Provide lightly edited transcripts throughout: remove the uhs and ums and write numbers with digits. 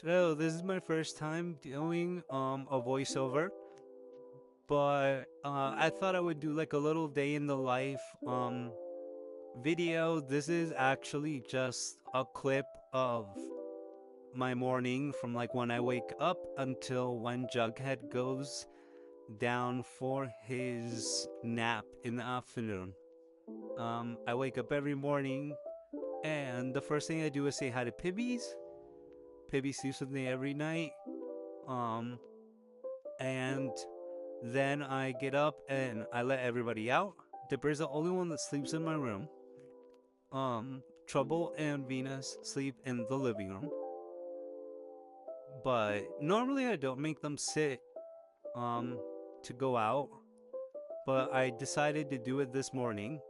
So this is my first time doing a voiceover, but I thought I would do like a little day in the life video. This is actually just a clip of my morning from like when I wake up until when Jughead goes down for his nap in the afternoon. I wake up every morning and the first thing I do is say hi to Pibbies. Pibby sleeps with me every night. Um, and then I get up and I let everybody out. Dipper's the only one that sleeps in my room. Trouble and Venus sleep in the living room. But normally I don't make them sit um to go out, but I decided to do it this morning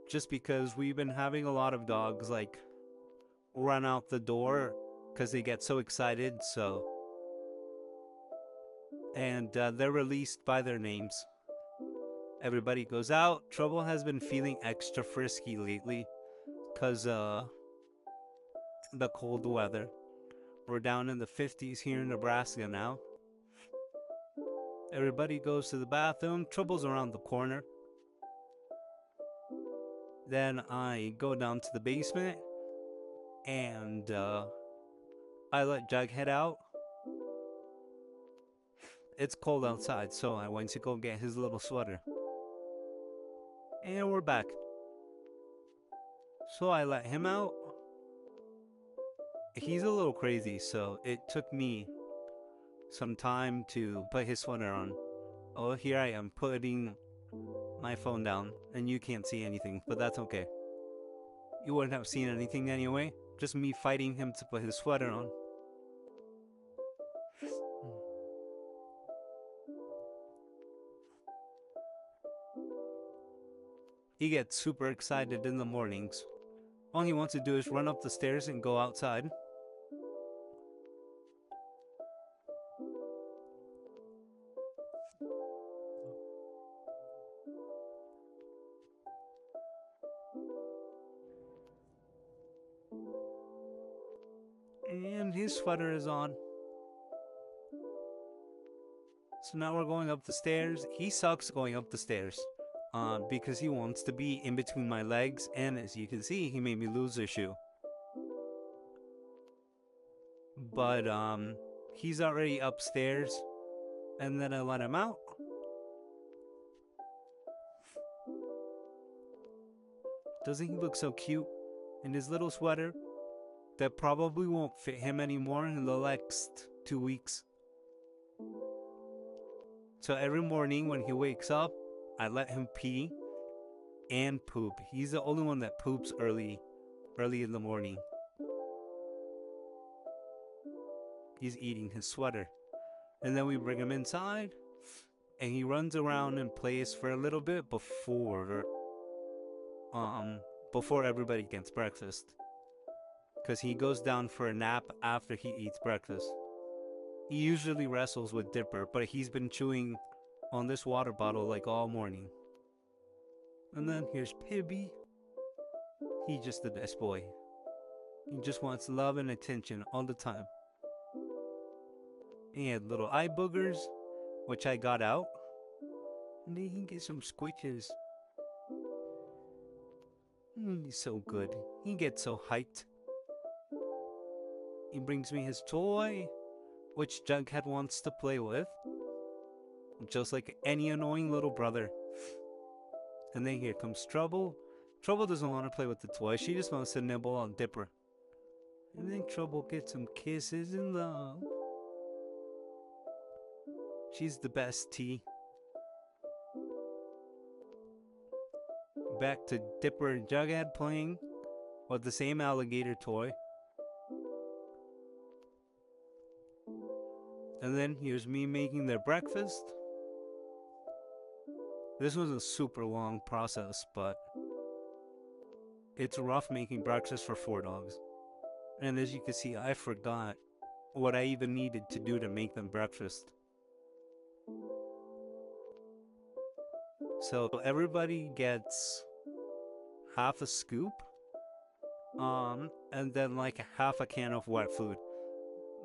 just because we've been having a lot of dogs like run out the door because they get so excited. So and they're released by their names. Everybody goes out. Trouble has been feeling extra frisky lately because the cold weather. We're down in the 50s here in Nebraska now. Everybody goes to the bathroom. Trouble's around the corner. Then I go down to the basement and I let Jughead out. It's cold outside, so I went to go get his little sweater. And we're back. So I let him out. He's a little crazy, so it took me some time to put his sweater on. Oh, here I am putting my phone down, and you can't see anything, but that's okay. You wouldn't have seen anything anyway, just me fighting him to put his sweater on. He gets super excited in the mornings. All he wants to do is run up the stairs and go outside. And his sweater is on. So now we're going up the stairs. He sucks going up the stairs. Because he wants to be in between my legs, and as you can see, he made me lose a shoe. But he's already upstairs, and then I let him out. Doesn't he look so cute in his little sweater that probably won't fit him anymore in the next 2 weeks? So every morning when he wakes up, I let him pee and poop. He's the only one that poops early in the morning. He's eating his sweater. And then we bring him inside and he runs around and plays for a little bit before everybody gets breakfast. Cuz he goes down for a nap after he eats breakfast. He usually wrestles with Dipper, but he's been chewing on this water bottle like all morning. And then here's Pibby. He's just the best boy. He just wants love and attention all the time. He had little eye boogers, which I got out. And then he gets some squitches. He's so good. He gets so hyped. He brings me his toy, which Jughead wants to play with. Just like any annoying little brother. And then here comes Trouble. Trouble doesn't want to play with the toy. She just wants to nibble on Dipper. And then Trouble gets some kisses and love. She's the best T. Back to Dipper and Jughead playing with the same alligator toy. And then here's me making their breakfast. This was a super long process, but it's rough making breakfast for 4 dogs. And as you can see, I forgot what I even needed to do to make them breakfast. So everybody gets half a scoop, and then like half a can of wet food.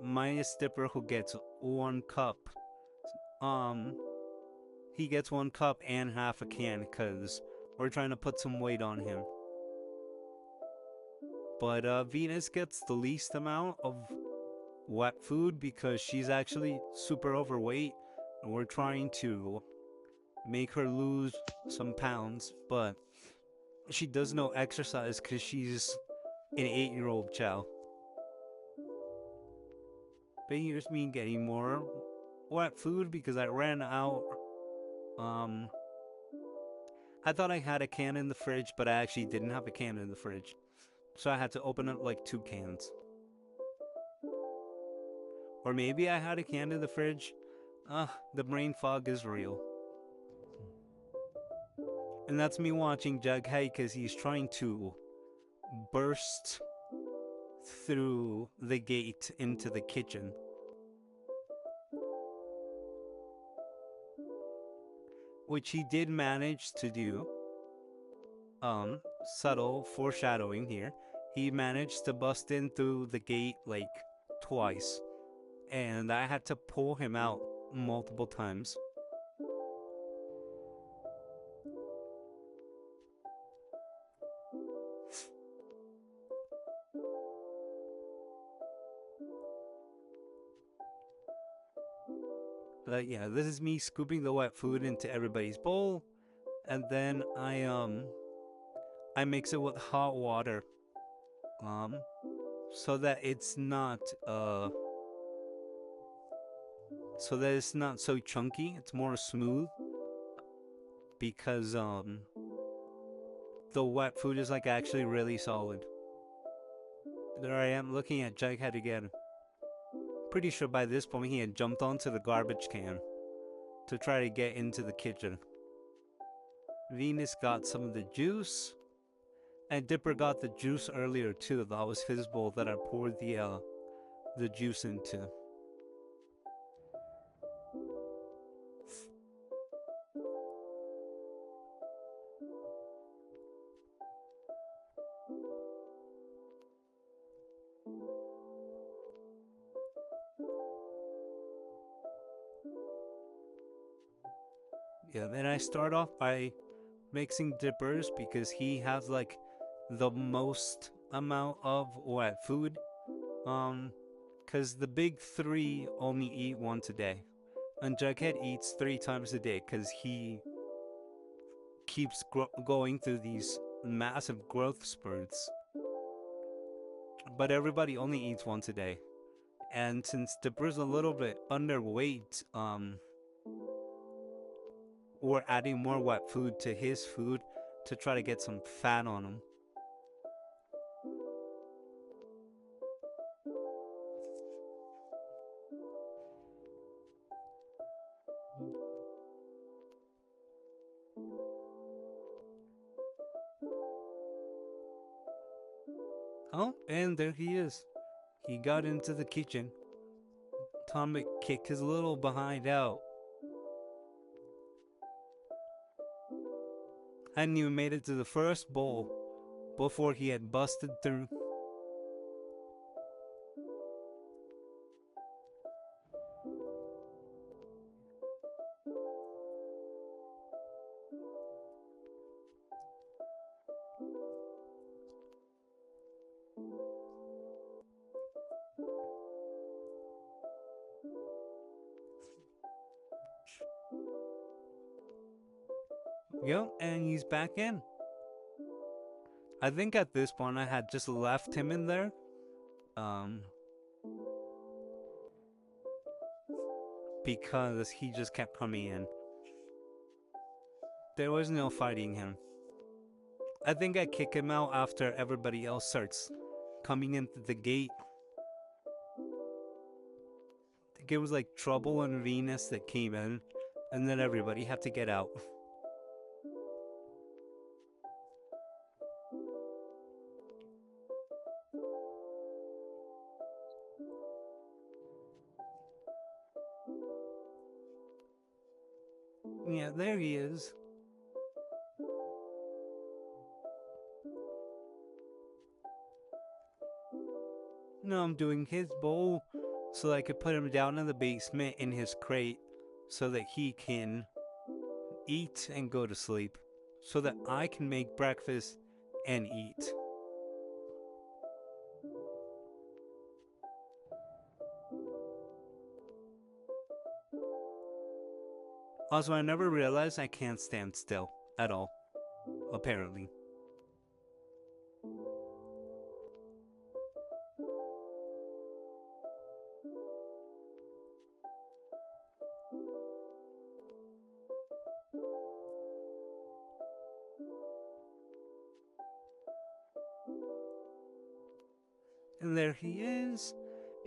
minus Dipper, who gets 1 cup. Um, he gets 1 cup and half a can because we're trying to put some weight on him. But Venus gets the least amount of wet food because she's actually super overweight, and we're trying to make her lose some pounds, but she does no exercise because she's an 8-year-old child. But here's me getting more wet food because I ran out. I thought I had a can in the fridge, but I actually didn't have a can in the fridge. So I had to open up like 2 cans. Or maybe I had a can in the fridge. The brain fog is real. And that's me watching Jughead because he's trying to burst through the gate into the kitchen. Which he did manage to do. Subtle foreshadowing here. He managed to bust in through the gate like twice. And I had to pull him out multiple times. But yeah, this is me scooping the wet food into everybody's bowl, and then I mix it with hot water, so that it's not so chunky. It's more smooth because the wet food is like actually really solid. There I am looking at Jughead again. Pretty sure by this point he had jumped onto the garbage can to try to get into the kitchen. Venus got some of the juice, and Dipper got the juice earlier too. That was his bowl that I poured the juice into. Yeah, then I start off by mixing Dippers because he has like the most amount of wet food. Because the big three only eat once a day, and Jughead eats 3 times a day because he keeps going through these massive growth spurts. But everybody only eats once a day, and since Dipper's a little bit underweight, we're adding more wet food to his food to try to get some fat on him. Oh, and there he is. He got into the kitchen. Tommy kicked his little behind out. Hadn't even made it to the first bowl before he had busted through. Yep, and he's back in. I think at this point I had just left him in there. Because he just kept coming in. There was no fighting him. I think I kick him out after everybody else starts coming into the gate. I think it was like Trouble and Venus that came in, and then everybody had to get out. Yeah, there he is. Now I'm doing his bowl, so I could put him down in the basement in his crate so that he can eat and go to sleep, so that I can make breakfast and eat. Also, I never realized I can't stand still at all, apparently. And there he is.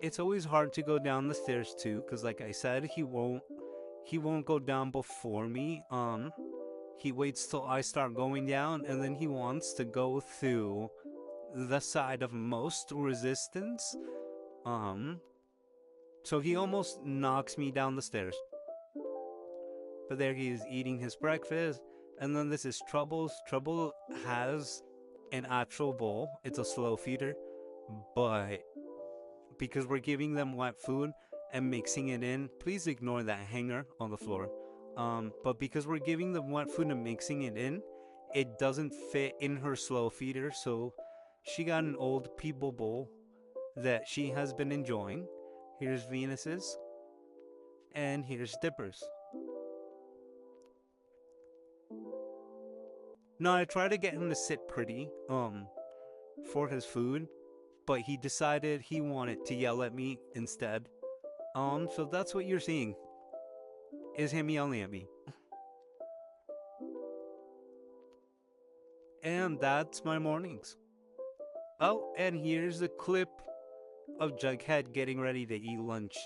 It's always hard to go down the stairs too, because like I said, he won't go down before me. He waits till I start going down, and then he wants to go through the side of most resistance. Um, so he almost knocks me down the stairs. But there he is eating his breakfast, and then this is Troubles. Trouble has an actual bowl. It's a slow feeder, but because we're giving them wet food and mixing it in, please ignore that hanger on the floor. But because we're giving them wet food and mixing it in, it doesn't fit in her slow feeder, so she got an old people bowl that she has been enjoying. Here's Venus's, and here's Dipper's. Now I try to get him to sit pretty, for his food, but he decided he wanted to yell at me instead. So that's what you're seeing, is him yelling at me. And that's my mornings. Oh, and here's a clip of Jughead getting ready to eat lunch.